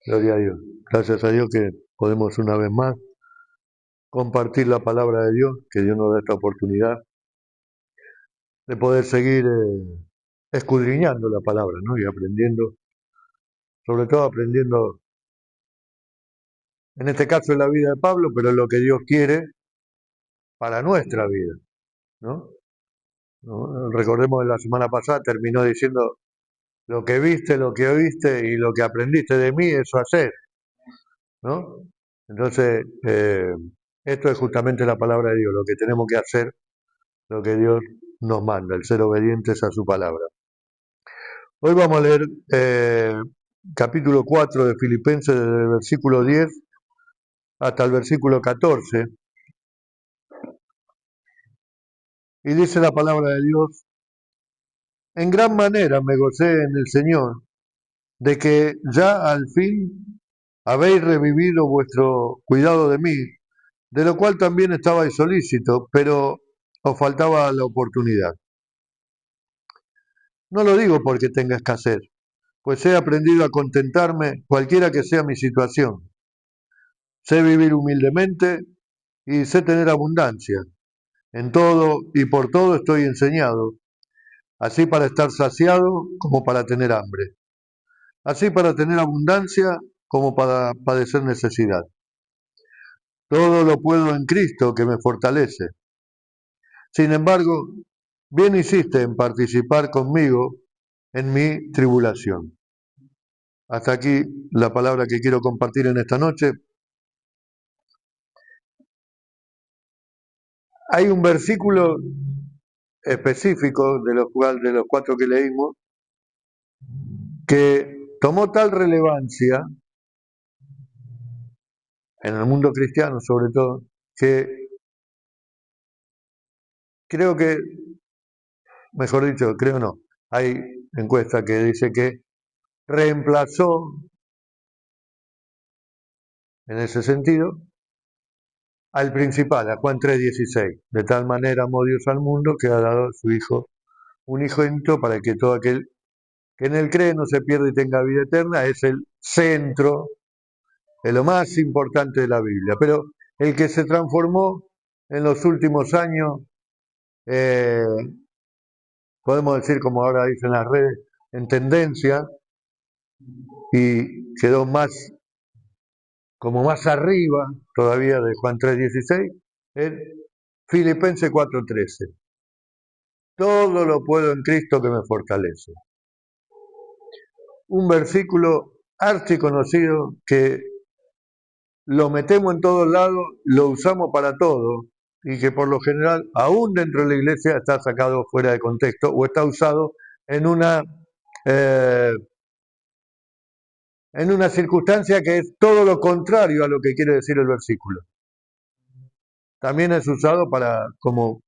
Gloria a Dios. Gracias a Dios que podemos una vez más compartir la palabra de Dios, que Dios nos da esta oportunidad de poder seguir escudriñando la palabra, ¿no? Y aprendiendo, sobre todo aprendiendo, en este caso en la vida de Pablo, pero en lo que Dios quiere para nuestra vida, ¿no? ¿No? Recordemos que la semana pasada terminó diciendo lo que viste, lo que oíste y lo que aprendiste de mí, eso hacer, ¿no? Entonces, esto es justamente la palabra de Dios, lo que tenemos que hacer, lo que Dios nos manda, el ser obedientes a su palabra. Hoy vamos a leer capítulo 4 de Filipenses, desde el versículo 10 hasta el versículo 14, y dice la palabra de Dios: en gran manera me gocé en el Señor, de que ya al fin habéis revivido vuestro cuidado de mí, de lo cual también estabais solícito, pero os faltaba la oportunidad. No lo digo porque tenga escasez, pues he aprendido a contentarme cualquiera que sea mi situación. Sé vivir humildemente y sé tener abundancia. En todo y por todo estoy enseñado, así para estar saciado como para tener hambre, así para tener abundancia como para padecer necesidad. Todo lo puedo en Cristo que me fortalece. Sin embargo, bien hiciste en participar conmigo en mi tribulación. Hasta aquí la palabra que quiero compartir en esta noche. Hay un versículo específico de los cuatro que leímos que tomó tal relevancia en el mundo cristiano sobre todo, que creo que, mejor dicho, creo no, hay encuesta que dice que reemplazó en ese sentido al principal, a Juan 3:16. De tal manera amó Dios al mundo que ha dado a su Hijo un unigénito para que todo aquel que en él cree no se pierda y tenga vida eterna. Es el centro, es lo más importante de la Biblia. Pero el que se transformó en los últimos años, eh, podemos decir, como ahora dicen las redes, en tendencia, y quedó más, como más arriba todavía de Juan 3:16, es Filipenses 4:13. Todo lo puedo en Cristo que me fortalece. Un versículo archiconocido que lo metemos en todos lados, lo usamos para todo, y que por lo general, aún dentro de la iglesia, está sacado fuera de contexto o está usado en eh, una circunstancia que es todo lo contrario a lo que quiere decir el versículo. También es usado como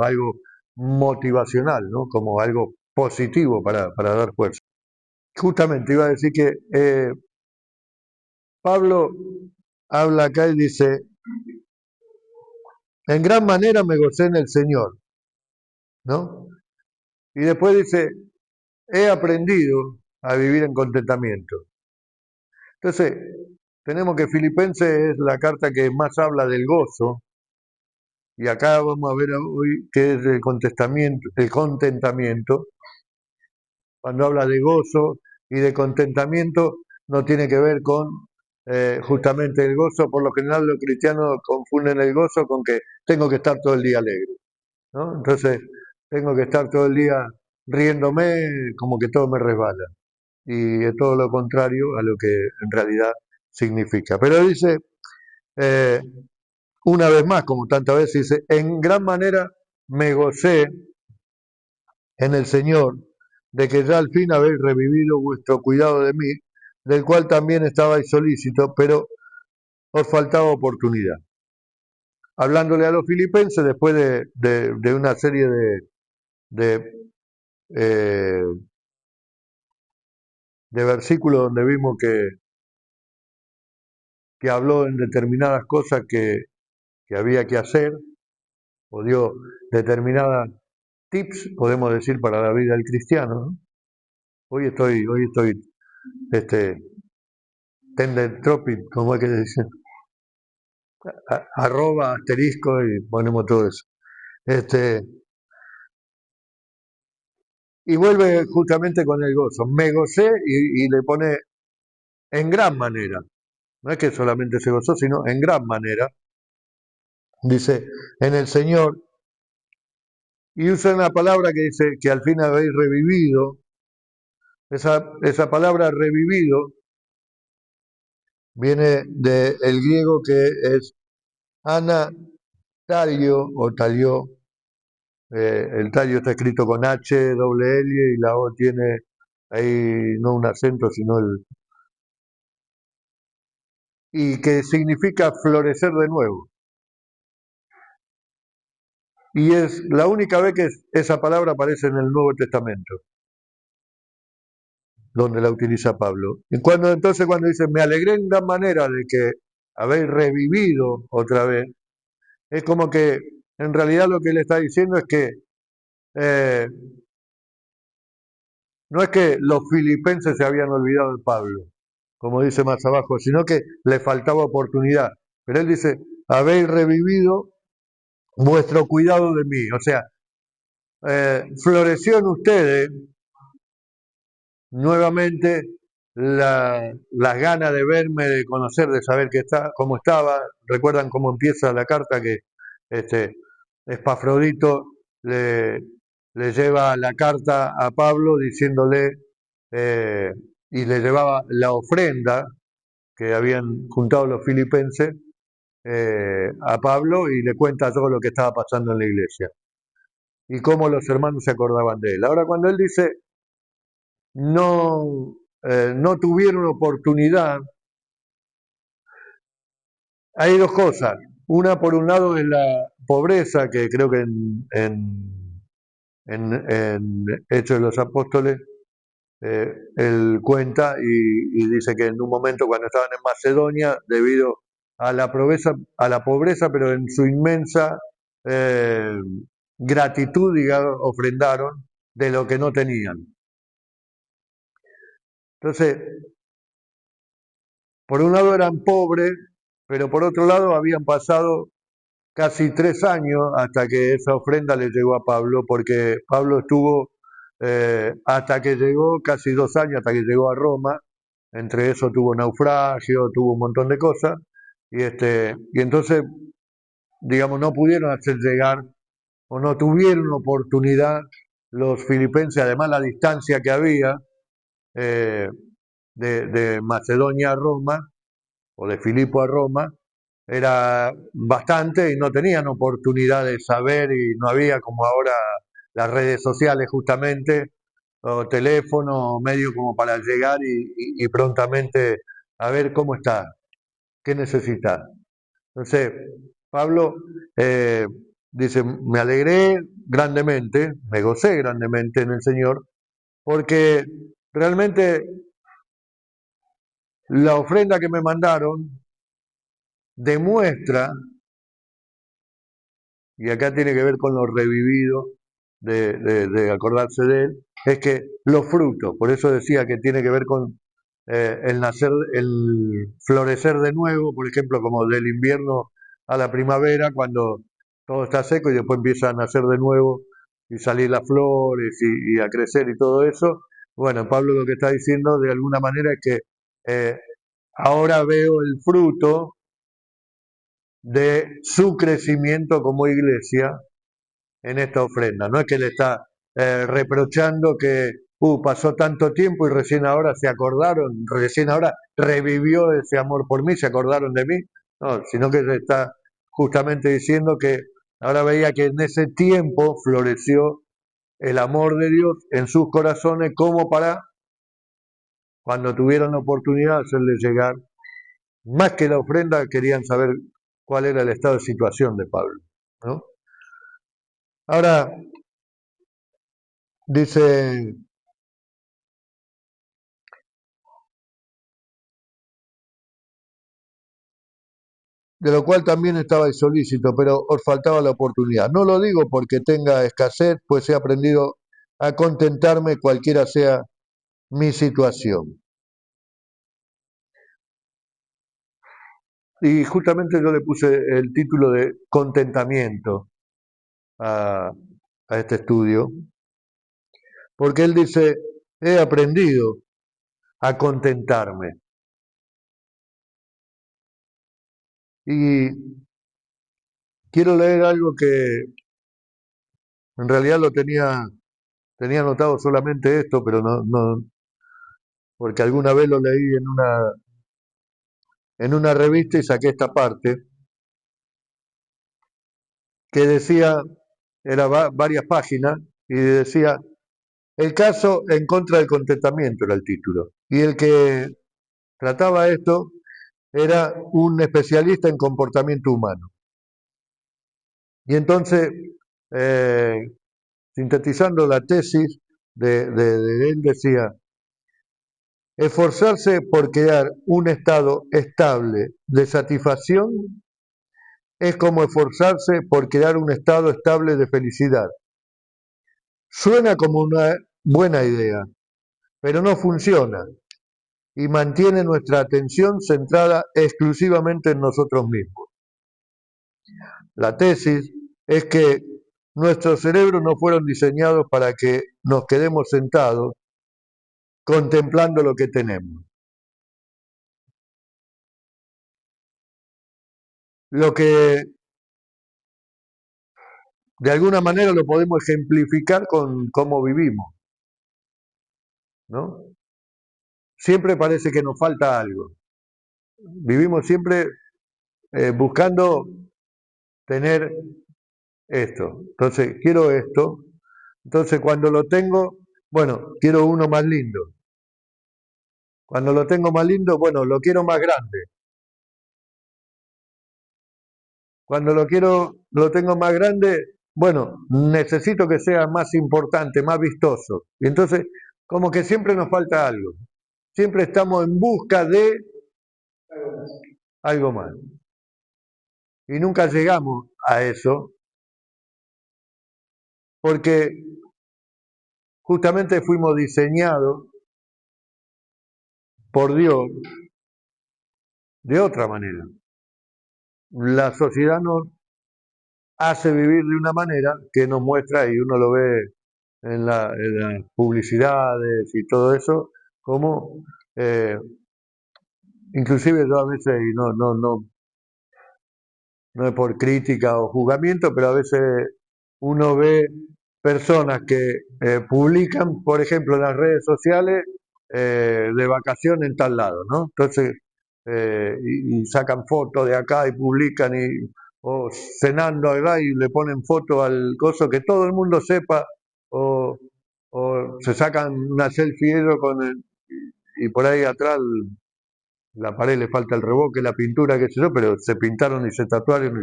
algo motivacional, ¿no? Como algo positivo para dar fuerza. Justamente iba a decir que Pablo habla acá y dice: en gran manera me gocé en el Señor, ¿no? Y después dice: he aprendido a vivir en contentamiento. Entonces, tenemos que Filipenses es la carta que más habla del gozo, y acá vamos a ver hoy qué es el contentamiento. Cuando habla de gozo y de contentamiento, no tiene que ver con justamente el gozo. Por lo general los cristianos confunden el gozo con que tengo que estar todo el día alegre, ¿no? Entonces, tengo que estar todo el día riéndome, como que todo me resbala. Y es todo lo contrario a lo que en realidad significa. Pero dice, eh, una vez más, como tantas veces, dice: en gran manera me gocé en el Señor, de que ya al fin habéis revivido vuestro cuidado de mí, del cual también estabais solícitos, pero os faltaba oportunidad. Hablándole a los filipenses, después de una serie de, eh, de versículos donde vimos que habló en determinadas cosas que había que hacer, o dio determinadas tips, podemos decir, para la vida del cristiano, ¿no? Hoy estoy este, tender tropic, como es que dicen, arroba, asterisco y ponemos todo eso. Y vuelve justamente con el gozo. Me gocé y le pone en gran manera. No es que solamente se gozó, sino en gran manera. Dice, en el Señor. Y usa una palabra que dice que al fin habéis revivido. Esa palabra revivido viene del griego que es anatario o talió. El tallo está escrito con H, doble L y la O tiene ahí no un acento, sino el... Y que significa florecer de nuevo. Y es la única vez que esa palabra aparece en el Nuevo Testamento, donde la utiliza Pablo. Y cuando dice, me alegré en gran manera de que habéis revivido otra vez, es como que en realidad lo que él está diciendo es que eh, no es que los filipenses se habían olvidado de Pablo, como dice más abajo, sino que le faltaba oportunidad. Pero él dice, habéis revivido vuestro cuidado de mí. O sea, floreció en ustedes nuevamente las ganas de verme, de conocer, de saber cómo estaba. Recuerdan cómo empieza la carta que este, Espafrodito le lleva la carta a Pablo diciéndole eh, y le llevaba la ofrenda que habían juntado los filipenses a Pablo y le cuenta todo lo que estaba pasando en la iglesia y cómo los hermanos se acordaban de él. Ahora cuando él dice no, no tuvieron oportunidad, hay dos cosas. Una, por un lado, es la pobreza, que creo que en Hechos de los Apóstoles él cuenta y dice que en un momento cuando estaban en Macedonia, debido a la pobreza, pero en su inmensa eh, gratitud, digamos, ofrendaron de lo que no tenían. Entonces, por un lado eran pobres, pero por otro lado habían pasado casi 3 años hasta que esa ofrenda le llegó a Pablo, porque Pablo estuvo hasta que llegó, casi 2 años, hasta que llegó a Roma. Entre eso tuvo naufragio, tuvo un montón de cosas, y entonces, digamos, no pudieron hacer llegar o no tuvieron oportunidad los filipenses, además la distancia que había eh, de Macedonia a Roma, o de Filipo a Roma, era bastante y no tenían oportunidad de saber y no había como ahora las redes sociales justamente, o teléfono, o medio como para llegar y prontamente a ver cómo está, qué necesita. Entonces, Pablo eh, dice, me alegré grandemente, me gocé grandemente en el Señor, porque realmente la ofrenda que me mandaron demuestra, y acá tiene que ver con lo revivido, de acordarse de él, es que los frutos, por eso decía que tiene que ver con el nacer, el florecer de nuevo, por ejemplo, como del invierno a la primavera, cuando todo está seco y después empieza a nacer de nuevo y salir las flores y a crecer y todo eso. Bueno, Pablo lo que está diciendo de alguna manera es que eh, ahora veo el fruto de su crecimiento como iglesia en esta ofrenda. No es que le está reprochando que pasó tanto tiempo y recién ahora se acordaron, recién ahora revivió ese amor por mí, se acordaron de mí, no, sino que se está justamente diciendo que ahora veía que en ese tiempo floreció el amor de Dios en sus corazones como para cuando tuvieron la oportunidad de hacerle llegar, más que la ofrenda, querían saber cuál era el estado de situación de Pablo, ¿no? Ahora, dice, de lo cual también estabais solícito, pero os faltaba la oportunidad. No lo digo porque tenga escasez, pues he aprendido a contentarme cualquiera sea mi situación. Y justamente yo le puse el título de contentamiento a este estudio, porque él dice, he aprendido a contentarme. Y quiero leer algo que en realidad tenía anotado solamente esto, pero no, porque alguna vez lo leí en una revista y saqué esta parte que decía, era varias páginas, y decía, el caso en contra del contentamiento era el título. Y el que trataba esto era un especialista en comportamiento humano. Y entonces, eh, sintetizando la tesis de él, decía, esforzarse por crear un estado estable de satisfacción es como esforzarse por crear un estado estable de felicidad. Suena como una buena idea, pero no funciona y mantiene nuestra atención centrada exclusivamente en nosotros mismos. La tesis es que nuestros cerebros no fueron diseñados para que nos quedemos sentados contemplando lo que tenemos. Lo que de alguna manera lo podemos ejemplificar con cómo vivimos, ¿no? Siempre parece que nos falta algo. Vivimos siempre buscando tener esto. Entonces, quiero esto. Entonces, cuando lo tengo, bueno, quiero uno más lindo. Cuando lo tengo más lindo, bueno, lo quiero más grande. Cuando lo tengo más grande, bueno, necesito que sea más importante, más vistoso. Y entonces, como que siempre nos falta algo. Siempre estamos en busca de algo más. Y nunca llegamos a eso porque justamente fuimos diseñados por Dios de otra manera. La sociedad nos hace vivir de una manera que nos muestra, y uno lo ve en las publicidades y todo eso, como inclusive yo a veces, y no es por crítica o juzgamiento, pero a veces uno ve personas que publican, por ejemplo, en las redes sociales, de vacaciones en tal lado, ¿no? Entonces, y sacan fotos de acá y publican, o cenando acá y le ponen foto al coso que todo el mundo sepa, o, o se sacan una selfie ellos y por ahí atrás la pared le falta el revoque, la pintura, qué sé yo, pero se pintaron y se tatuaron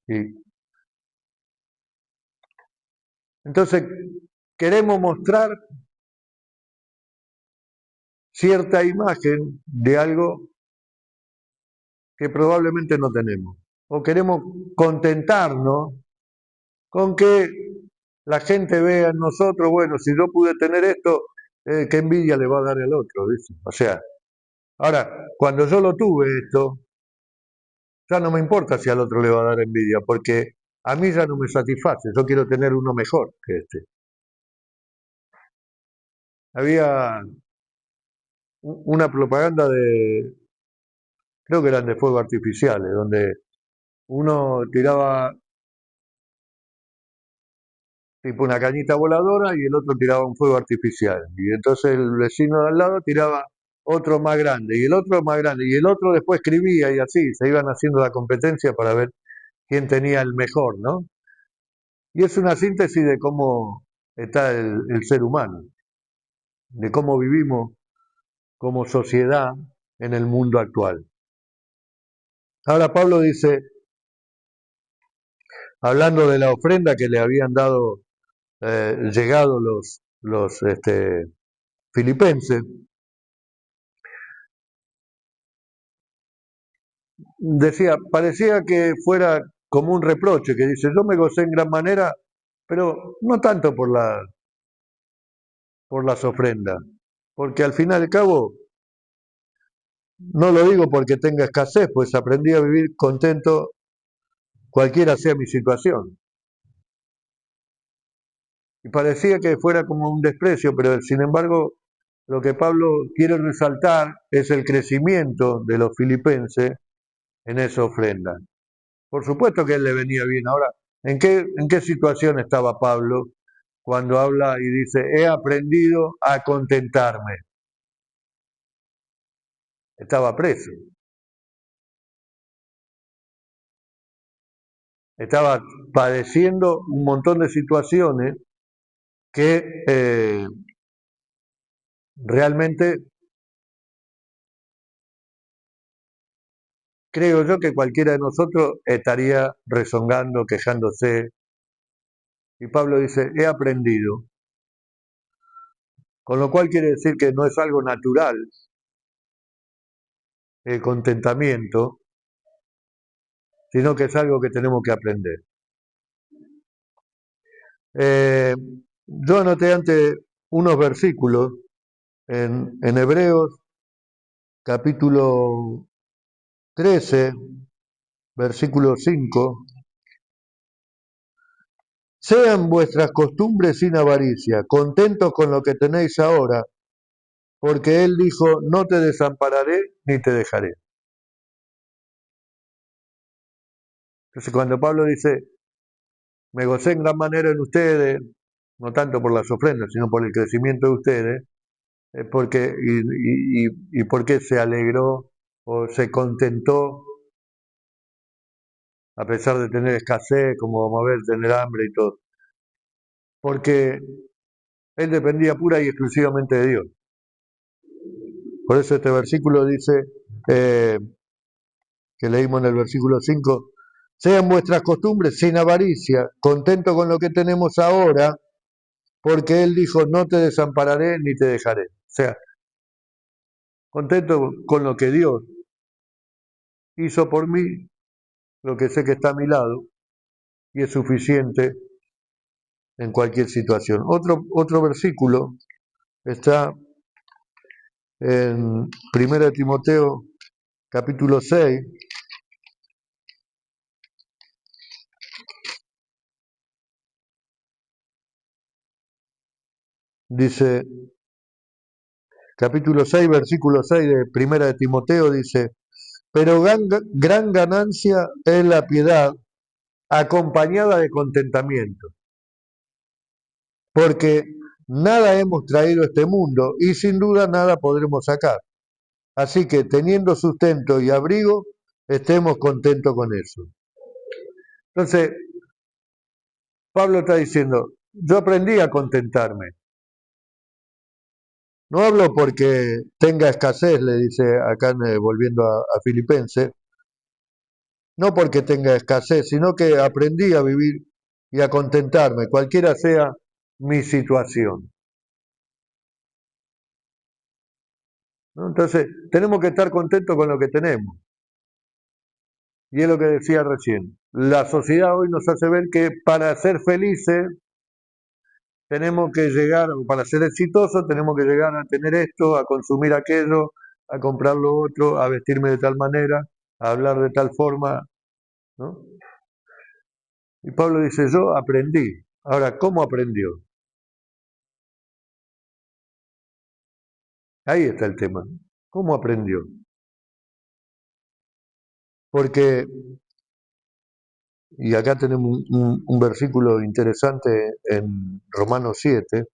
y entonces queremos mostrar cierta imagen de algo que probablemente no tenemos. O queremos contentarnos con que la gente vea en nosotros, bueno, si yo pude tener esto, qué envidia le va a dar el otro, ¿viste? O sea, ahora, cuando yo lo tuve esto, ya no me importa si al otro le va a dar envidia, porque a mí ya no me satisface, yo quiero tener uno mejor que este. Había una propaganda creo que eran de fuegos artificiales, donde uno tiraba tipo una cañita voladora y el otro tiraba un fuego artificial. Y entonces el vecino de al lado tiraba otro más grande y el otro más grande y el otro después escribía y así se iban haciendo la competencia para ver quién tenía el mejor, ¿no? Y es una síntesis de cómo está el ser humano, de cómo vivimos como sociedad en el mundo actual. Ahora Pablo dice, hablando de la ofrenda que le habían dado, llegado los filipenses, decía, parecía que fuera como un reproche, que dice, yo me gocé en gran manera, pero no tanto por las ofrendas, porque al fin y al cabo No lo digo porque tenga escasez, pues aprendí a vivir contento cualquiera sea mi situación. Y parecía que fuera como un desprecio, pero sin embargo lo que Pablo quiere resaltar es el crecimiento de los filipenses en esa ofrenda. Por supuesto que él le venía bien. Ahora, ¿en qué situación estaba Pablo cuando habla y dice, he aprendido a contentarme? Estaba preso, estaba padeciendo un montón de situaciones que realmente creo yo que cualquiera de nosotros estaría rezongando, quejándose. Y Pablo dice, he aprendido, con lo cual quiere decir que no es algo natural el contentamiento, sino que es algo que tenemos que aprender. Yo anoté antes unos versículos en Hebreos capítulo 13, versículo 5. Sean vuestras costumbres sin avaricia, contentos con lo que tenéis ahora, porque Él dijo, no te desampararé ni te dejaré. Entonces cuando Pablo dice, me gocé en gran manera en ustedes, no tanto por las ofrendas, sino por el crecimiento de ustedes, porque, y porque se alegró o se contentó a pesar de tener escasez, como vamos a ver, tener hambre y todo, porque él dependía pura y exclusivamente de Dios. Por eso este versículo dice, eh, que leímos en el versículo 5, sean vuestras costumbres sin avaricia, contento con lo que tenemos ahora, porque Él dijo, no te desampararé ni te dejaré. O sea, contento con lo que Dios hizo por mí, lo que sé que está a mi lado, y es suficiente en cualquier situación. Otro versículo está en 1 Timoteo capítulo 6, dice, capítulo 6, versículo 6 de 1 Timoteo dice, pero gran ganancia es la piedad acompañada de contentamiento, porque nada hemos traído a este mundo y sin duda nada podremos sacar. Así que teniendo sustento y abrigo, estemos contentos con eso. Entonces, Pablo está diciendo, yo aprendí a contentarme. No hablo porque tenga escasez, le dice acá volviendo a Filipenses, no porque tenga escasez, sino que aprendí a vivir y a contentarme, cualquiera sea mi situación. ¿No? Entonces, tenemos que estar contentos con lo que tenemos. Y es lo que decía recién. La sociedad hoy nos hace ver que para ser felices tenemos que llegar, o para ser exitosos, tenemos que llegar a tener esto, a consumir aquello, a comprar lo otro, a vestirme de tal manera, a hablar de tal forma, ¿no? Y Pablo dice, yo aprendí. Ahora, ¿cómo aprendió? Ahí está el tema. ¿Cómo aprendió? Porque, y acá tenemos un versículo interesante en Romanos 7,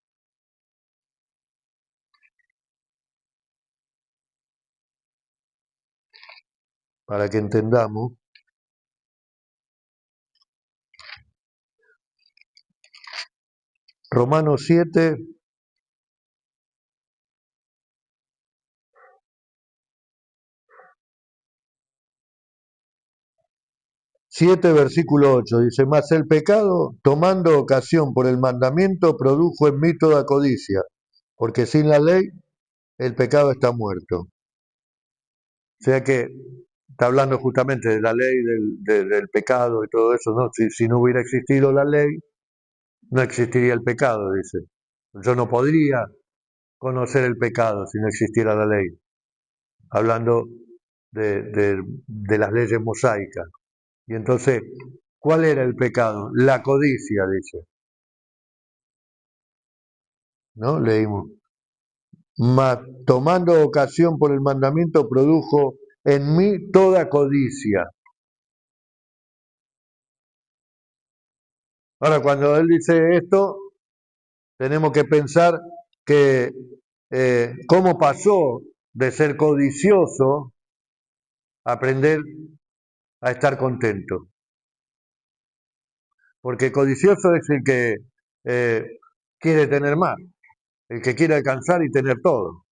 para que entendamos. Romanos 7, 7 versículo 8, dice, mas el pecado, tomando ocasión por el mandamiento, produjo en mí toda codicia, porque sin la ley el pecado está muerto. O sea que está hablando justamente de la ley, del pecado y todo eso, ¿no? Si no hubiera existido la ley, no existiría el pecado, dice. Yo no podría conocer el pecado si no existiera la ley. hablando de las leyes mosaicas. Y entonces, ¿cuál era el pecado? La codicia, dice, ¿no? Leímos. Mas tomando ocasión por el mandamiento, produjo en mí toda codicia. Ahora, cuando él dice esto, tenemos que pensar que cómo pasó de ser codicioso a aprender a estar contento. Porque codicioso es el que quiere tener más, el que quiere alcanzar y tener todo,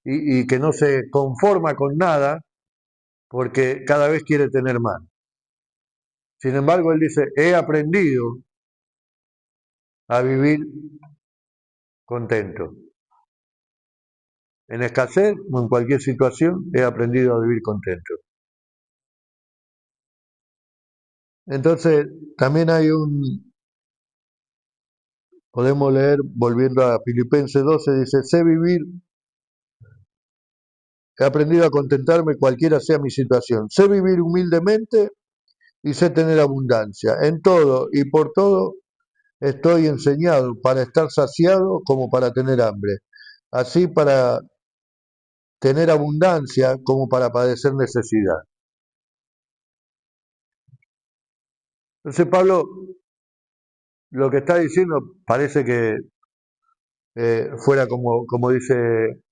y que no se conforma con nada porque cada vez quiere tener más. Sin embargo, él dice, he aprendido a vivir contento. En escasez o en cualquier situación, he aprendido a vivir contento. Entonces, también hay podemos leer, volviendo a Filipenses 12, dice, sé vivir, he aprendido a contentarme cualquiera sea mi situación. Sé vivir humildemente y sé tener abundancia. En todo y por todo estoy enseñado para estar saciado como para tener hambre. Así para tener abundancia como para padecer necesidad. Entonces Pablo lo que está diciendo parece que fuera como dice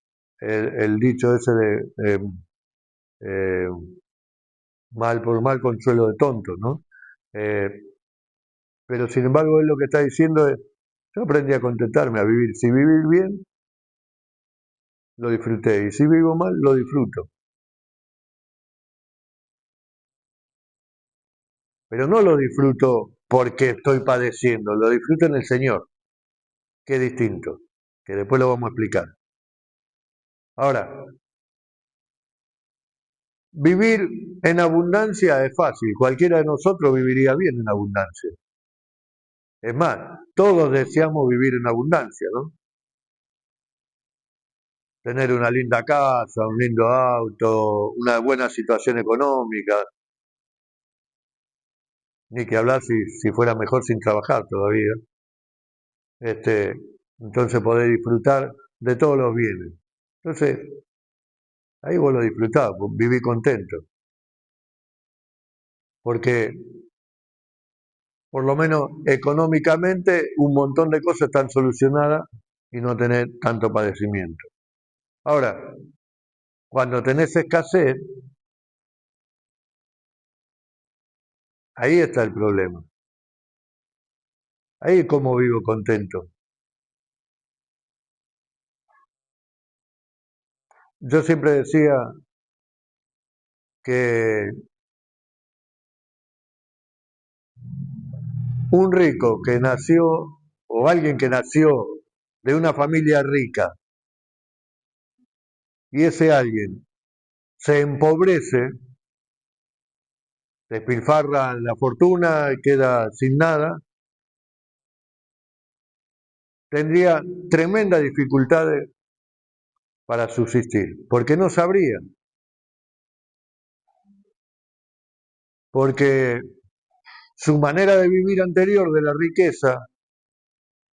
el dicho ese de eh, mal por mal consuelo de tonto, ¿no? Eh, pero sin embargo él lo que está diciendo es, yo aprendí a contentarme, a vivir. Si vivir bien, lo disfruté. Y si vivo mal, lo disfruto. Pero no lo disfruto porque estoy padeciendo, lo disfruto en el Señor, que es distinto, que después lo vamos a explicar. Ahora, vivir en abundancia es fácil, cualquiera de nosotros viviría bien en abundancia. Es más, todos deseamos vivir en abundancia, ¿no? Tener una linda casa, un lindo auto, una buena situación económica, ni que hablar si fuera mejor sin trabajar todavía. Este, entonces poder disfrutar de todos los bienes. Entonces, ahí vos lo disfrutás, viví contento, porque por lo menos económicamente un montón de cosas están solucionadas y no tener tanto padecimiento. Ahora, cuando tenés escasez, ahí está el problema. Ahí es como vivo contento. Yo siempre decía que un rico que nació, o alguien que nació de una familia rica, y ese alguien se empobrece, despilfarra la fortuna y queda sin nada, tendría tremendas dificultades para subsistir, porque no sabrían, porque su manera de vivir anterior de la riqueza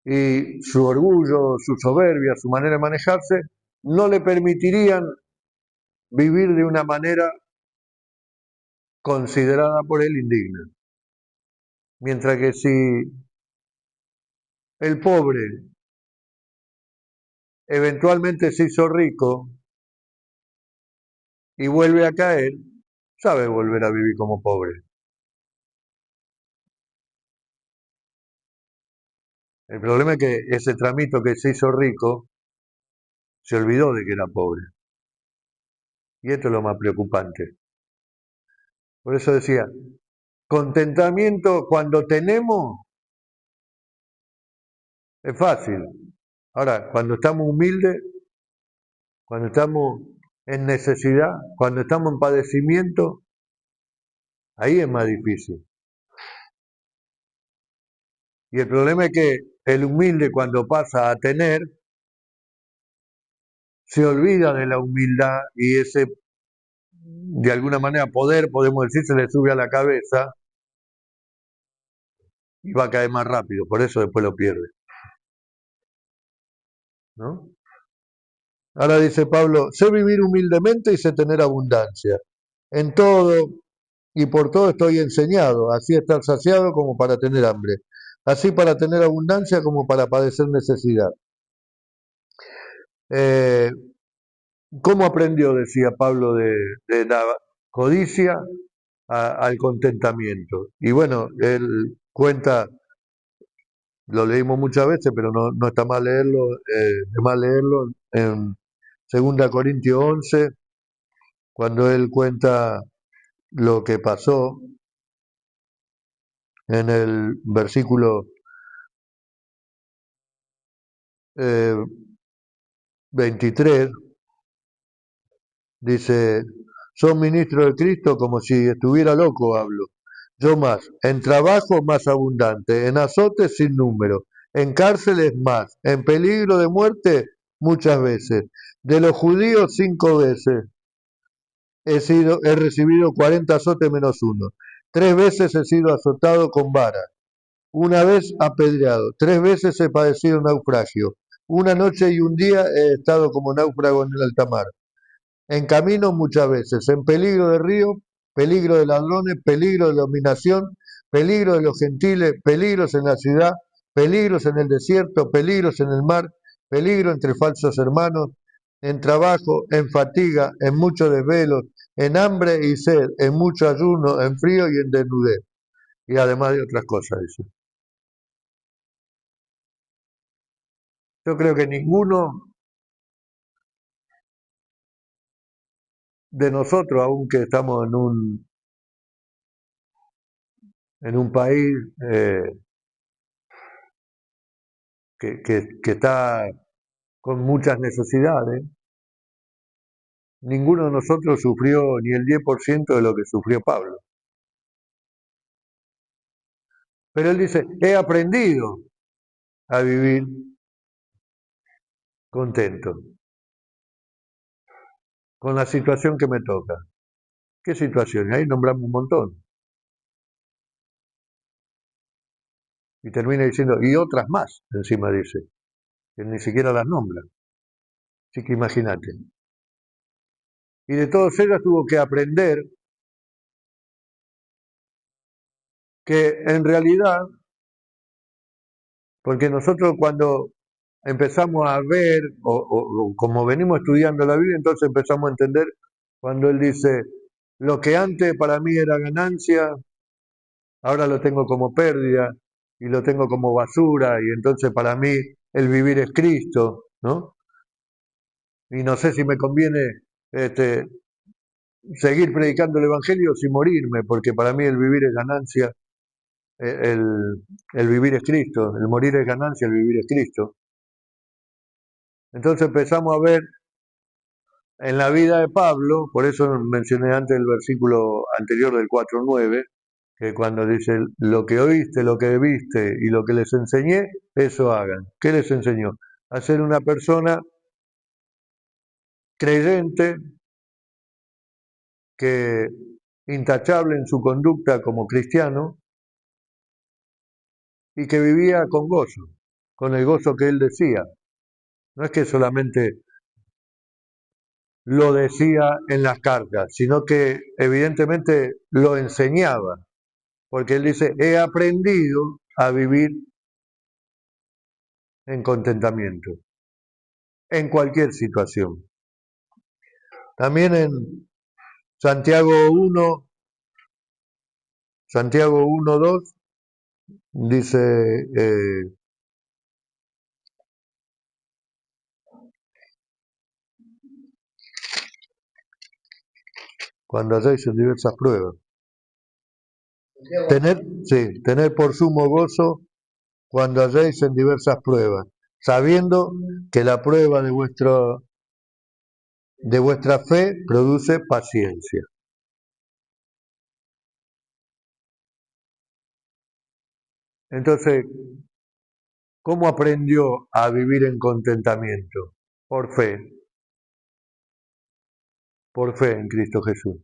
y su orgullo, su soberbia, su manera de manejarse, no le permitirían vivir de una manera considerada por él indigna. Mientras que si el pobre eventualmente se hizo rico y vuelve a caer, sabe volver a vivir como pobre. El problema es que ese tramito que se hizo rico se olvidó de que era pobre. Y esto es lo más preocupante. Por eso decía, contentamiento cuando tenemos es fácil. Ahora, cuando estamos humildes, cuando estamos en necesidad, cuando estamos en padecimiento, ahí es más difícil. Y el problema es que el humilde cuando pasa a tener, se olvida de la humildad y ese, de alguna manera, poder, podemos decir, se le sube a la cabeza y va a caer más rápido, por eso después lo pierde, ¿no? Ahora dice Pablo, sé vivir humildemente y sé tener abundancia. En todo y por todo estoy enseñado, así estar saciado como para tener hambre, así para tener abundancia como para padecer necesidad. Eh, ¿Cómo aprendió, decía Pablo, de la codicia al contentamiento? Y bueno, él cuenta, lo leímos muchas veces, pero no está mal leerlo, de mal leerlo, en 2 Corintios 11, cuando él cuenta lo que pasó en el versículo 23, dice, son ministros de Cristo como si estuviera loco, hablo. Yo más, en trabajo más abundante, en azotes sin número, en cárceles más, en peligro de muerte muchas veces, de los judíos 5 veces, he recibido 40 azotes menos uno, 3 veces he sido azotado con vara, una vez apedreado, 3 veces he padecido naufragio, una noche y un día he estado como náufrago en el alta mar. En camino muchas veces, en peligro de río, peligro de ladrones, peligro de dominación, peligro de los gentiles, peligros en la ciudad, peligros en el desierto, peligros en el mar, peligro entre falsos hermanos, en trabajo, en fatiga, en muchos desvelos, en hambre y sed, en mucho ayuno, en frío y en desnudez. Y además de otras cosas, dice. Yo creo que ninguno de nosotros, aunque estamos en un país que está con muchas necesidades, ninguno de nosotros sufrió ni el 10% de lo que sufrió Pablo. Pero él dice, he aprendido a vivir contento con la situación que me toca. ¿Qué situación? Y ahí nombramos un montón. Y termina diciendo, y otras más, encima dice, que ni siquiera las nombra. Así que imagínate. Y de todas ellas tuvo que aprender que en realidad, porque nosotros cuando empezamos a ver, o como venimos estudiando la Biblia, entonces empezamos a entender cuando él dice, lo que antes para mí era ganancia, ahora lo tengo como pérdida y lo tengo como basura, y entonces para mí el vivir es Cristo, ¿no? Y no sé si me conviene este, seguir predicando el Evangelio sin morirme, porque para mí el vivir es ganancia, el vivir es Cristo, el morir es ganancia, el vivir es Cristo. Entonces empezamos a ver en la vida de Pablo, por eso mencioné antes el versículo anterior del 4:9, que cuando dice, lo que oíste, lo que viste y lo que les enseñé, eso hagan. ¿Qué les enseñó? A ser una persona creyente, que intachable en su conducta como cristiano y que vivía con gozo, con el gozo que él decía. No es que solamente lo decía en las cartas, sino que evidentemente lo enseñaba, porque él dice, he aprendido a vivir en contentamiento, en cualquier situación. También en Santiago 1, Santiago 1:2, dice, cuando hayáis en diversas pruebas, tener por sumo gozo cuando halléis en diversas pruebas, sabiendo que la prueba de vuestra fe produce paciencia. Entonces, ¿cómo aprendió a vivir en contentamiento? Por fe. por fe en Cristo Jesús.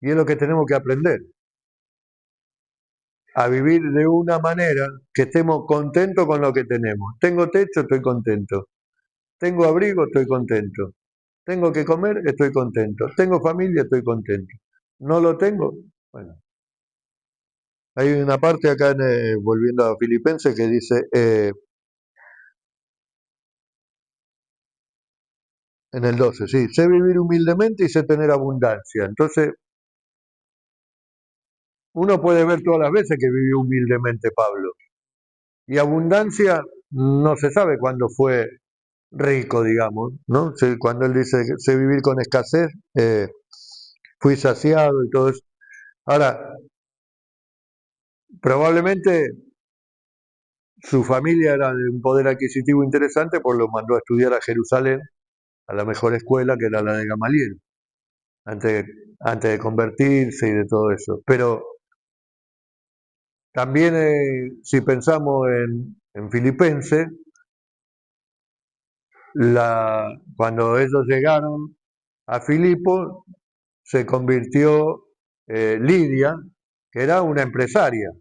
Y es lo que tenemos que aprender, a vivir de una manera que estemos contentos con lo que tenemos. Tengo techo, estoy contento. Tengo abrigo, estoy contento. Tengo que comer, estoy contento. Tengo familia, estoy contento. No lo tengo, bueno. Hay una parte acá, volviendo a Filipenses, que dice, en el 12, sí, sé vivir humildemente y sé tener abundancia. Entonces, uno puede ver todas las veces que vivió humildemente Pablo. Y abundancia no se sabe cuándo fue rico, digamos, ¿no? Cuando él dice, sé vivir con escasez, fui saciado y todo eso. Ahora, probablemente su familia era de un poder adquisitivo interesante, pues lo mandó a estudiar a Jerusalén, a la mejor escuela que era la de Gamaliel, antes, antes de convertirse y de todo eso. Pero también, si pensamos en Filipenses, cuando ellos llegaron a Filipo, se convirtió Lidia, que era una empresaria,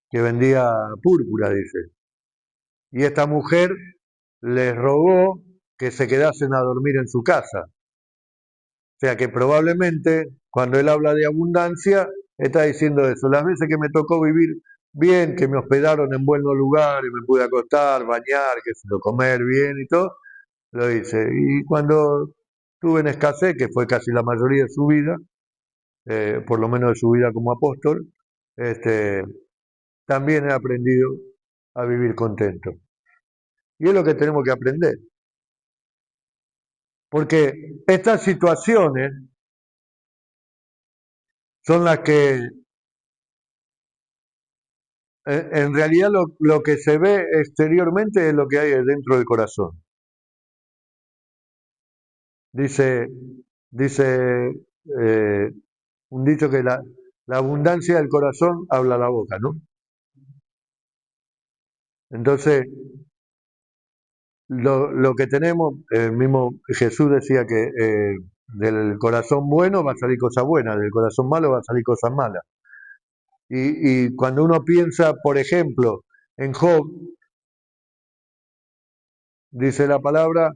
que vendía púrpura, dice. Y esta mujer les rogó que se quedasen a dormir en su casa. O sea que probablemente cuando él habla de abundancia, está diciendo eso. Las veces que me tocó vivir bien, que me hospedaron en buenos lugares, me pude acostar, bañar, que se lo comer bien y todo, lo hice. Y cuando estuve en escasez, que fue casi la mayoría de su vida, por lo menos de su vida como apóstol, este, también he aprendido a vivir contento. Y es lo que tenemos que aprender. Porque estas situaciones son las que en realidad lo que se ve exteriormente es lo que hay dentro del corazón. Dice, dice un dicho que la abundancia del corazón habla la boca, ¿no? Entonces, lo que tenemos, el mismo Jesús decía que del corazón bueno va a salir cosas buenas, del corazón malo va a salir cosas malas. Y cuando uno piensa, por ejemplo, en Job, dice la palabra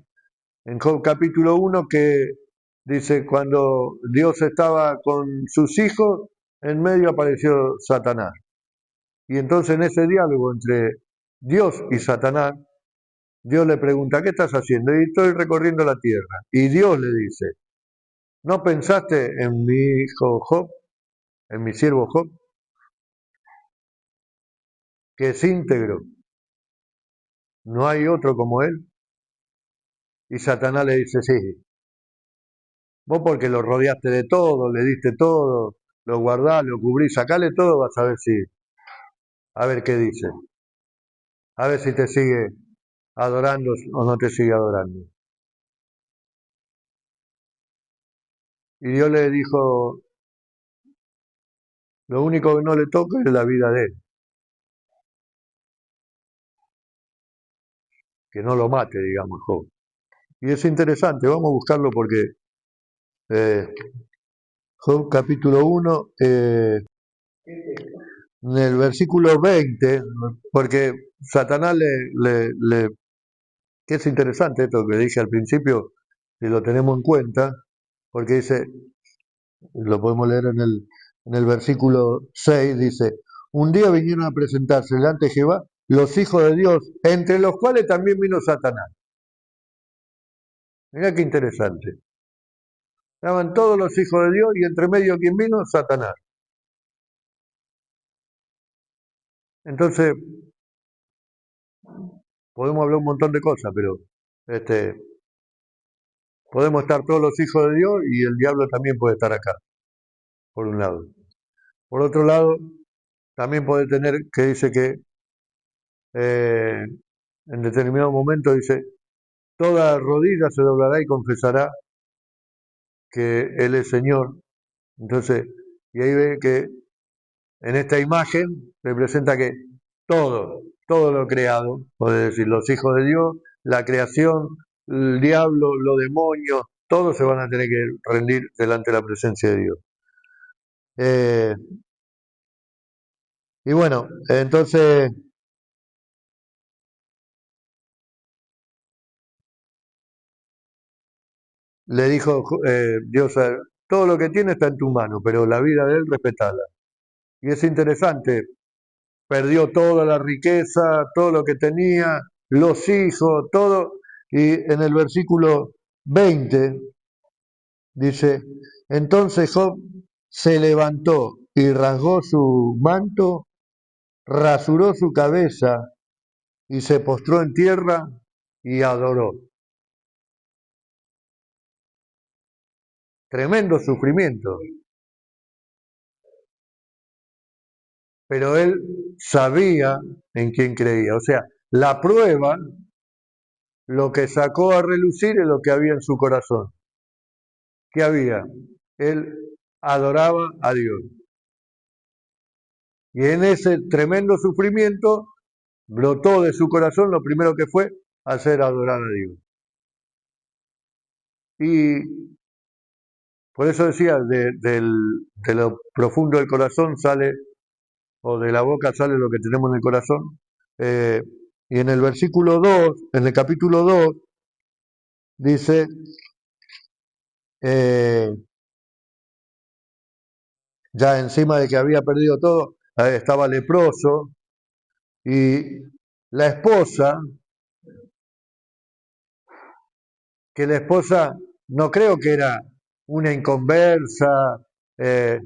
en Job capítulo 1 que dice, cuando Dios estaba con sus hijos, en medio apareció Satanás. Y entonces en ese diálogo entre Dios y Satanás, Dios le pregunta, ¿qué estás haciendo? Y estoy recorriendo la tierra. Y Dios le dice, ¿no pensaste en mi hijo Job, en mi siervo Job, que es íntegro? ¿No hay otro como él? Y Satanás le dice, sí, vos porque lo rodeaste de todo, le diste todo, lo guardás, lo cubrís, sacale todo, vas a ver si, a ver qué dice, a ver si te sigue adorando o no te sigue adorando. Y Dios le dijo, lo único que no le toca es la vida de él, que no lo mate, digamos, Job. Y es interesante, vamos a buscarlo porque eh, Job capítulo 1, en el versículo 20, porque Satanás que es interesante esto que dije al principio, si lo tenemos en cuenta, porque dice, lo podemos leer en el versículo 6, dice, un día vinieron a presentarse delante de Jehová los hijos de Dios, entre los cuales también vino Satanás. Mirá qué interesante. Estaban todos los hijos de Dios y entre medio, ¿quién vino? Satanás. Entonces, podemos hablar un montón de cosas, pero este, podemos estar todos los hijos de Dios y el diablo también puede estar acá, por un lado. Por otro lado, también puede tener que dice que eh, en determinado momento dice, toda rodilla se doblará y confesará que Él es Señor. Entonces, y ahí ve que en esta imagen representa que todos, todo lo creado, puede decir, los hijos de Dios, la creación, el diablo, los demonios, todos se van a tener que rendir delante de la presencia de Dios. Eh, y bueno, entonces le dijo Dios, todo lo que tiene está en tu mano, pero la vida de él respetala. Y es interesante, perdió toda la riqueza, todo lo que tenía, los hijos, todo, y en el versículo 20 dice, entonces Job se levantó y rasgó su manto, rasuró su cabeza y se postró en tierra y adoró. Tremendo sufrimiento, pero él sabía en quién creía. O sea, la prueba, lo que sacó a relucir es lo que había en su corazón. ¿Qué había? Él adoraba a Dios. Y en ese tremendo sufrimiento brotó de su corazón lo primero que fue hacer adorar a Dios. Y por eso decía, de lo profundo del corazón sale, o de la boca sale lo que tenemos en el corazón. Eh, y en el versículo 2, en el capítulo 2, dice, eh, ya encima de que había perdido todo, estaba leproso, y la esposa, que la esposa no creo que era una inconversa, eh,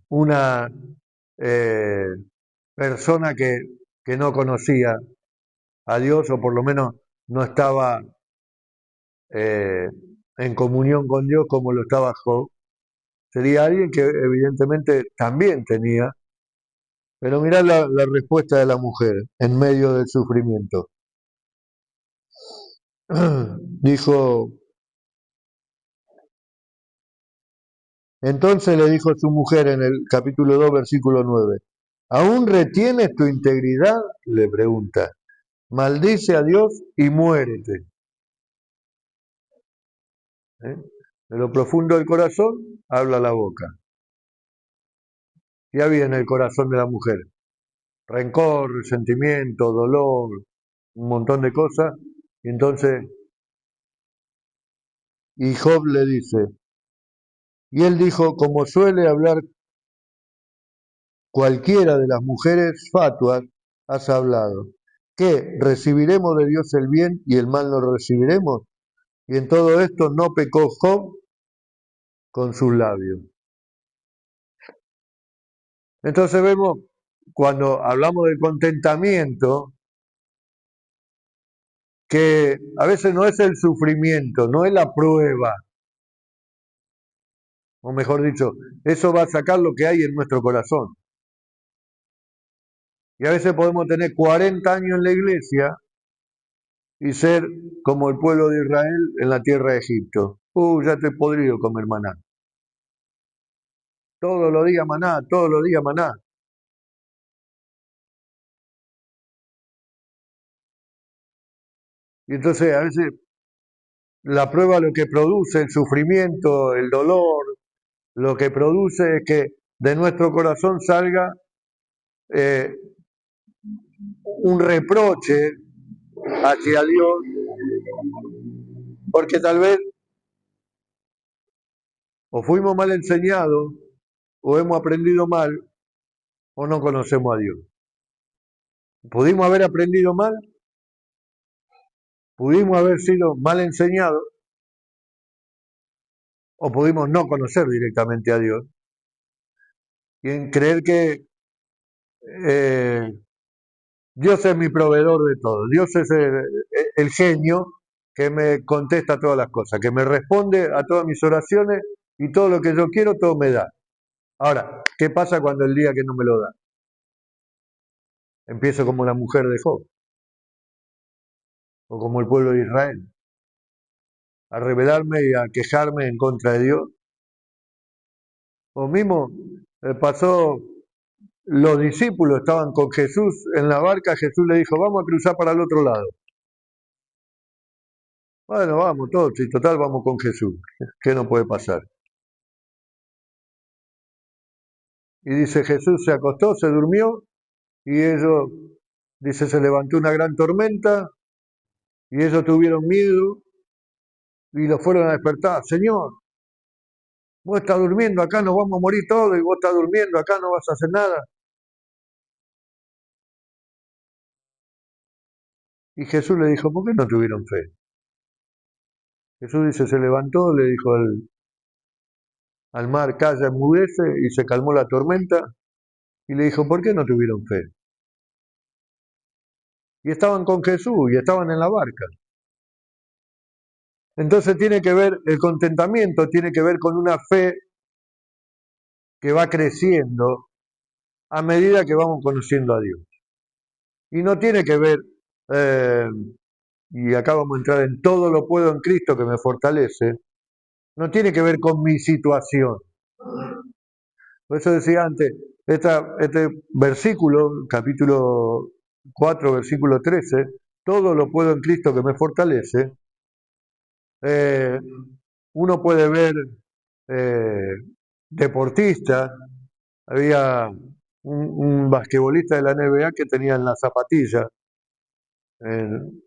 una eh, persona que no conocía a Dios o por lo menos no estaba eh, en comunión con Dios como lo estaba Job. Sería alguien que evidentemente también tenía, pero mirá la respuesta de la mujer en medio del sufrimiento. Dijo, entonces le dijo a su mujer en el capítulo 2 versículo 9, ¿aún retienes tu integridad? Le pregunta, maldice a Dios y muérete. ¿Eh? De lo profundo del corazón habla la boca. ¿Qué había en el corazón de la mujer? Rencor, resentimiento, dolor, un montón de cosas. Y entonces, y Job le dice, y él dijo, como suele hablar cualquiera de las mujeres fatuas, has hablado. ¿Qué? ¿Recibiremos de Dios el bien y el mal no lo recibiremos? Y en todo esto no pecó Job con sus labios. Entonces vemos, cuando hablamos del contentamiento, que a veces no es el sufrimiento, no es la prueba, o mejor dicho, eso va a sacar lo que hay en nuestro corazón. Y a veces podemos tener 40 años en la iglesia y ser como el pueblo de Israel en la tierra de Egipto. Ya te he podrido comer maná. Todos los días maná, todos los días maná. Y entonces a veces la prueba lo que produce, el sufrimiento, el dolor, lo que produce es que de nuestro corazón salga eh, un reproche hacia Dios, porque tal vez o fuimos mal enseñados, o hemos aprendido mal, o no conocemos a Dios. Pudimos haber aprendido mal, pudimos haber sido mal enseñados, o pudimos no conocer directamente a Dios, y en creer que eh, Dios es mi proveedor de todo, Dios es el genio que me contesta todas las cosas, que me responde a todas mis oraciones y todo lo que yo quiero, todo me da. Ahora, ¿qué pasa cuando el día que no me lo da? Empiezo como la mujer de Job, o como el pueblo de Israel, a rebelarme y a quejarme en contra de Dios. O mismo pasó los discípulos estaban con Jesús en la barca, Jesús le dijo, vamos a cruzar para el otro lado. Bueno, vamos todos, y total vamos con Jesús. ¿Qué no puede pasar? Y dice, Jesús se acostó, se durmió, y ellos, dice, se levantó una gran tormenta, y ellos tuvieron miedo, y lo fueron a despertar. Señor, vos estás durmiendo, acá nos vamos a morir todos, y vos estás durmiendo, acá no vas a hacer nada. Y Jesús le dijo, ¿por qué no tuvieron fe? Jesús dice, se levantó, le dijo al mar, calla, enmudece, y se calmó la tormenta, y le dijo, ¿por qué no tuvieron fe? Y estaban con Jesús, y estaban en la barca. Entonces tiene que ver, el contentamiento tiene que ver con una fe que va creciendo a medida que vamos conociendo a Dios. Y no tiene que ver, eh, y acá vamos a entrar en todo lo puedo en Cristo que me fortalece, no tiene que ver con mi situación. Por eso decía antes, este versículo, capítulo 4, versículo 13, todo lo puedo en Cristo que me fortalece, eh, uno puede ver eh, deportistas, había un basquetbolista de la NBA que tenía en la zapatilla, en,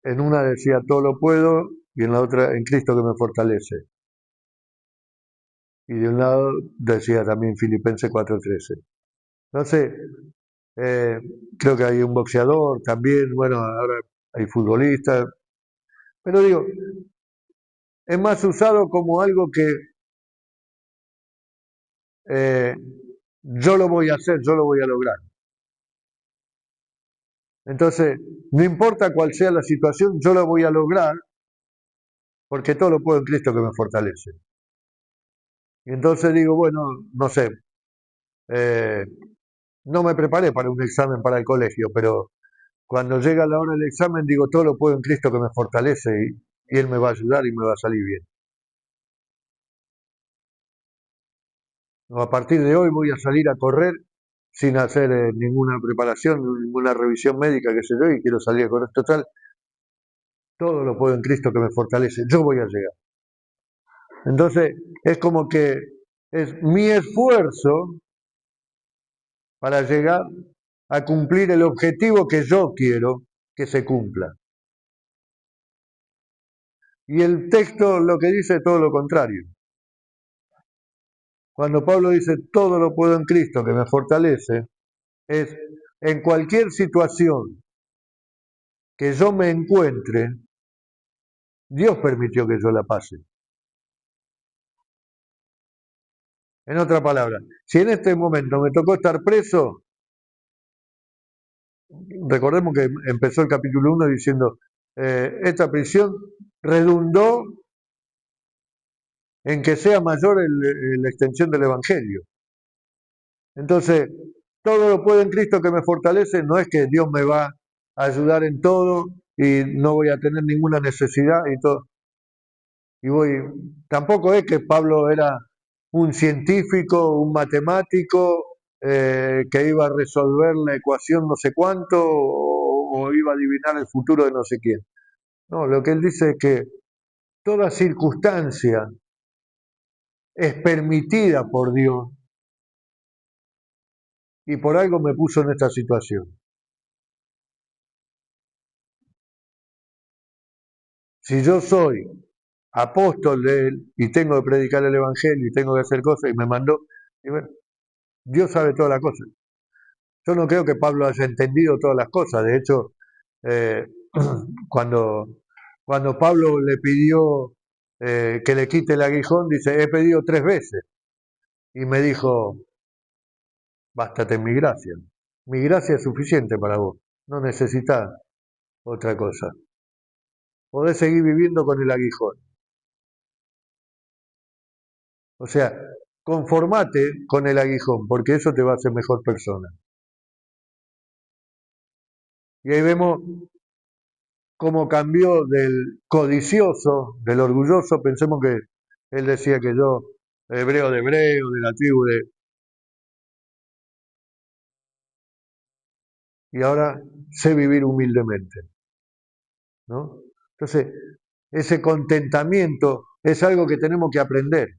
en una decía todo lo puedo y en la otra en Cristo que me fortalece. Y de un lado decía también Filipenses 4:13. Entonces, eh, creo que hay un boxeador también, bueno, ahora hay futbolistas, pero digo, es más usado como algo que eh, yo lo voy a hacer, yo lo voy a lograr. Entonces, no importa cuál sea la situación, yo lo voy a lograr porque todo lo puedo en Cristo que me fortalece. Y entonces digo, bueno, no sé, eh, no me preparé para un examen para el colegio, pero cuando llega la hora del examen digo, todo lo puedo en Cristo que me fortalece y Él me va a ayudar y me va a salir bien. A partir de hoy voy a salir a correr sin hacer ninguna preparación, ninguna revisión médica, que sé yo, y quiero salir a correr total. Todo lo puedo en Cristo que me fortalece. Yo voy a llegar. Entonces, es como que es mi esfuerzo para llegar a cumplir el objetivo que yo quiero que se cumpla. Y el texto lo que dice es todo lo contrario. Cuando Pablo dice todo lo puedo en Cristo que me fortalece, es en cualquier situación que yo me encuentre, Dios permitió que yo la pase. En otra palabra, si en este momento me tocó estar preso, recordemos que empezó el capítulo 1 diciendo, esta prisión redundó en que sea mayor la extensión del Evangelio. Entonces, todo lo puedo en Cristo que me fortalece, no es que Dios me va a ayudar en todo y no voy a tener ninguna necesidad y todo. Y voy, tampoco es que Pablo era un científico, un matemático que iba a resolver la ecuación no sé cuánto o iba a adivinar el futuro de no sé quién. No, lo que él dice es que toda circunstancia es permitida por Dios y por algo me puso en esta situación. Si yo soy apóstol de él y tengo que predicar el evangelio y tengo que hacer cosas y me mandó, y bueno, Dios sabe todas las cosas. Yo no creo que Pablo haya entendido todas las cosas. De hecho, eh, cuando, cuando Pablo le pidió que le quite el aguijón, dice, he pedido 3 veces. Y me dijo, bástate en mi gracia. Mi gracia es suficiente para vos. No necesitas otra cosa. Podés seguir viviendo con el aguijón. O sea, conformate con el aguijón, porque eso te va a hacer mejor persona. Y ahí vemos cómo cambió del codicioso, del orgulloso. Pensemos que él decía que yo, hebreo de hebreo, de la tribu y ahora sé vivir humildemente, ¿no? Entonces, ese contentamiento es algo que tenemos que aprender.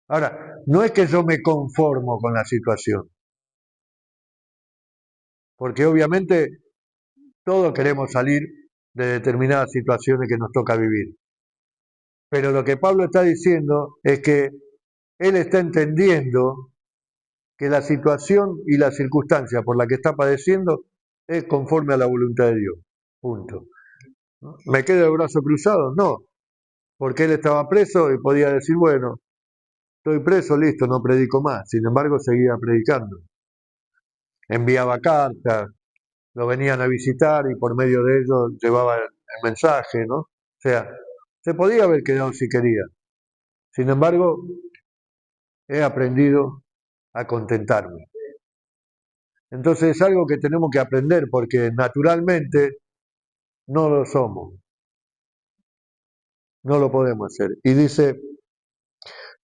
Ahora, no es que yo me conformo con la situación, porque obviamente todos queremos salir de determinadas situaciones que nos toca vivir. Pero lo que Pablo está diciendo es que él está entendiendo que la situación y la circunstancia por la que está padeciendo es conforme a la voluntad de Dios. Punto. ¿Me quedo de brazos cruzados? No, porque él estaba preso y podía decir, bueno, estoy preso, listo, no predico más. Sin embargo, seguía predicando. Enviaba cartas, lo venían a visitar y por medio de ellos llevaba el mensaje, ¿no? O sea, se podía haber quedado si quería. Sin embargo, he aprendido a contentarme. Entonces es algo que tenemos que aprender porque naturalmente no lo somos, no lo podemos hacer. Y dice,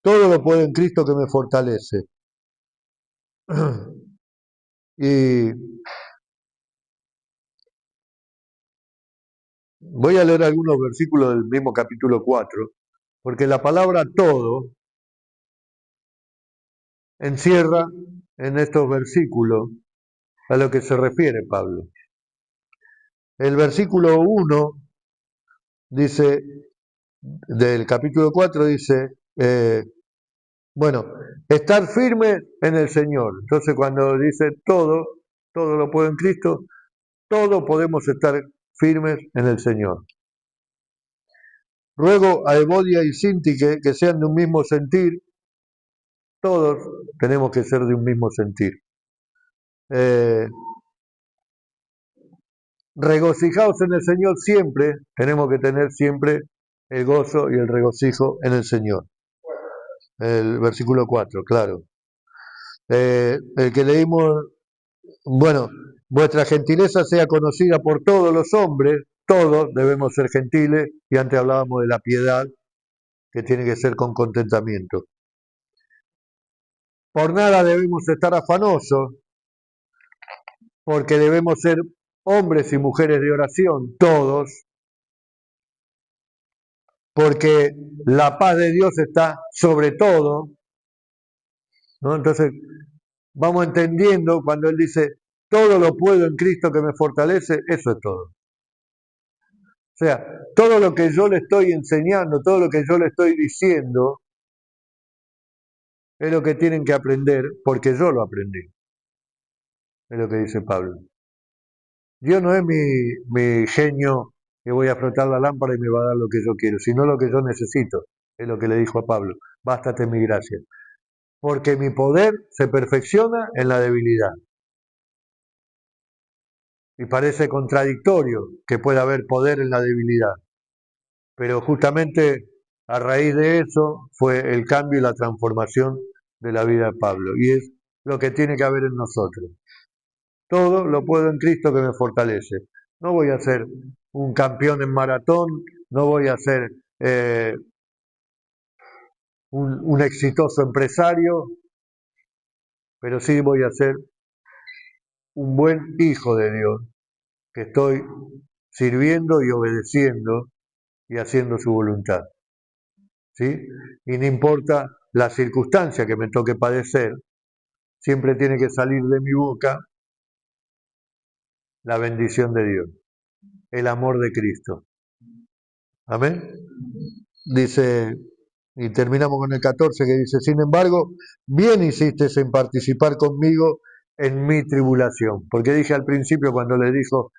todo lo puedo en Cristo que me fortalece. Y voy a leer algunos versículos del mismo capítulo 4, porque la palabra todo encierra en estos versículos a lo que se refiere Pablo. El versículo 1 dice, del capítulo 4 dice, bueno, estar firme en el Señor. Entonces cuando dice todo, todo lo puedo en Cristo, todo podemos estar firmes en el Señor. Ruego a Evodia y Síntique que sean de un mismo sentir. Todos tenemos que ser de un mismo sentir. Regocijaos en el Señor siempre. Tenemos que tener siempre el gozo y el regocijo en el Señor. El versículo 4, claro. El que leímos, bueno, vuestra gentileza sea conocida por todos los hombres. Todos debemos ser gentiles. Y antes hablábamos de la piedad, que tiene que ser con contentamiento. Por nada debemos estar afanosos, porque debemos ser hombres y mujeres de oración, todos, porque la paz de Dios está sobre todo, ¿no? Entonces, vamos entendiendo cuando Él dice, todo lo puedo en Cristo que me fortalece, eso es todo. O sea, todo lo que yo le estoy enseñando, todo lo que yo le estoy diciendo, es lo que tienen que aprender, porque yo lo aprendí. Es lo que dice Pablo. Dios no es mi genio que voy a frotar la lámpara y me va a dar lo que yo quiero, sino lo que yo necesito. Es lo que le dijo a Pablo. Bástate mi gracia. Porque mi poder se perfecciona en la debilidad. Y parece contradictorio que pueda haber poder en la debilidad. Pero justamente a raíz de eso fue el cambio y la transformación de la vida de Pablo. Y es lo que tiene que haber en nosotros. Todo lo puedo en Cristo que me fortalece. No voy a ser un campeón en maratón, no voy a ser un exitoso empresario, pero sí voy a ser un buen hijo de Dios, que estoy sirviendo y obedeciendo y haciendo su voluntad. ¿Sí? Y no importa la circunstancia que me toque padecer, siempre tiene que salir de mi boca la bendición de Dios, el amor de Cristo. Amén. Dice, y terminamos con el 14 que dice, sin embargo, bien hiciste en participar conmigo en mi tribulación. Porque dije al principio cuando le dijo,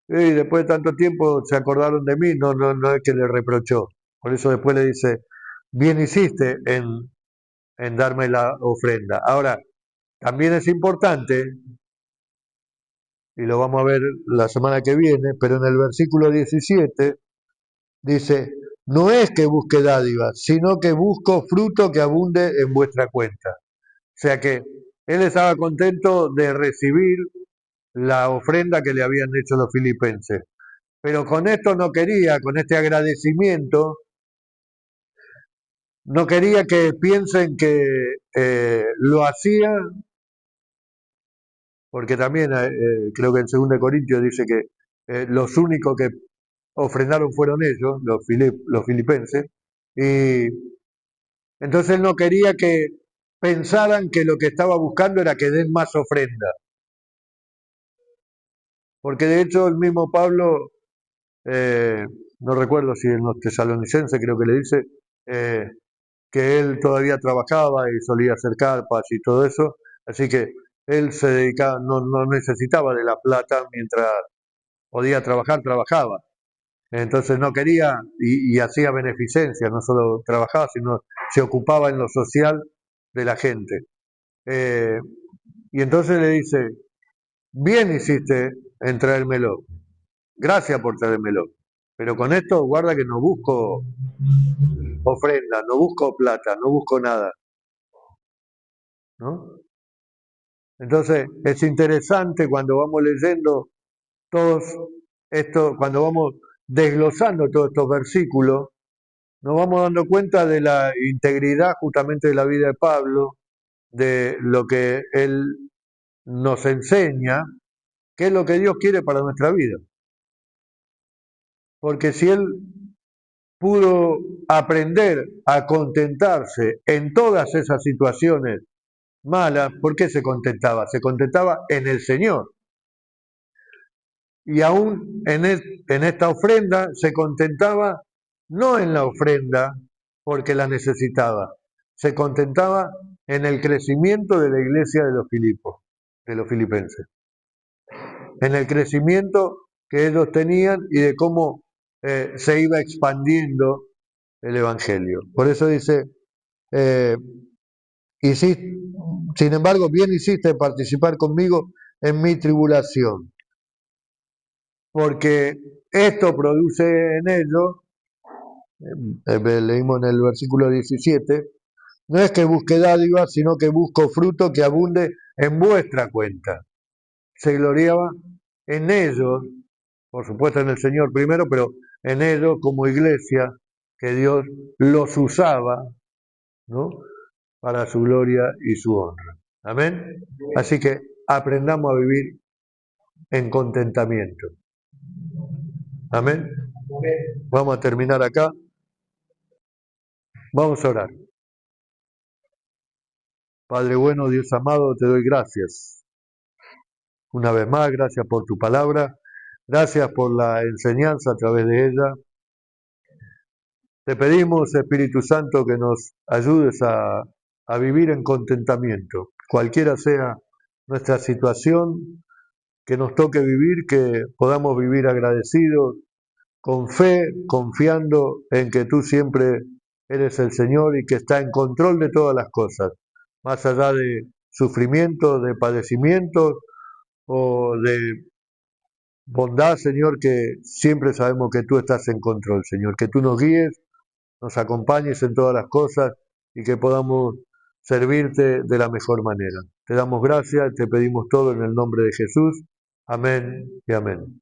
después de tanto tiempo se acordaron de mí, no es que le reprochó. Por eso después le dice, bien hiciste en darme la ofrenda. Ahora, también es importante, y lo vamos a ver la semana que viene, pero en el versículo 17 dice, no es que busque dádivas, sino que busco fruto que abunde en vuestra cuenta. O sea que él estaba contento de recibir la ofrenda que le habían hecho los filipenses. Pero con esto no quería, con este agradecimiento, no quería que piensen que lo hacía porque también creo que en 2 Corintios dice que los únicos que ofrendaron fueron ellos, los filipenses, y entonces él no quería que pensaran que lo que estaba buscando era que den más ofrenda, porque de hecho el mismo Pablo, eh, no recuerdo si en los tesalonicenses creo que le dice, eh, que él todavía trabajaba y solía hacer carpas y todo eso, así que él se dedicaba, no necesitaba de la plata mientras podía trabajar, trabajaba. Entonces no quería y hacía beneficencia, no solo trabajaba, sino se ocupaba en lo social de la gente. Eh, y entonces le dice, bien hiciste en traérmelo, gracias por traérmelo, pero con esto guarda que no busco ofrenda, no busco plata, no busco nada, ¿no? Entonces es interesante cuando vamos leyendo todos estos, cuando vamos desglosando todos estos versículos, nos vamos dando cuenta de la integridad justamente de la vida de Pablo, de lo que él nos enseña, qué es lo que Dios quiere para nuestra vida. Porque si él pudo aprender a contentarse en todas esas situaciones malas, ¿por qué se contentaba? Se contentaba en el Señor. Y aún en esta ofrenda se contentaba no en la ofrenda porque la necesitaba, se contentaba en el crecimiento de la iglesia de los Filipos, de los filipenses, en el crecimiento que ellos tenían y de cómo se iba expandiendo el Evangelio. Por eso dice, eh, sin embargo, bien hiciste en participar conmigo en mi tribulación, porque esto produce en ellos, leímos en el versículo 17, no es que busque dádivas, sino que busco fruto que abunde en vuestra cuenta. Se gloriaba en ellos, por supuesto en el Señor primero, pero en ellos como iglesia, que Dios los usaba, ¿no?, para su gloria y su honra. Amén. Así que aprendamos a vivir en contentamiento. Amén. Vamos a terminar acá. Vamos a orar. Padre bueno, Dios amado, te doy gracias. Una vez más, gracias por tu palabra. Gracias por la enseñanza a través de ella. Te pedimos, Espíritu Santo, que nos ayudes a vivir en contentamiento. Cualquiera sea nuestra situación que nos toque vivir, que podamos vivir agradecidos, con fe, confiando en que tú siempre eres el Señor y que está en control de todas las cosas, más allá de sufrimientos, de padecimientos o de bondad, Señor, que siempre sabemos que tú estás en control, Señor, que tú nos guíes, nos acompañes en todas las cosas y que podamos servirte de la mejor manera. Te damos gracias, te pedimos todo en el nombre de Jesús. Amén y amén.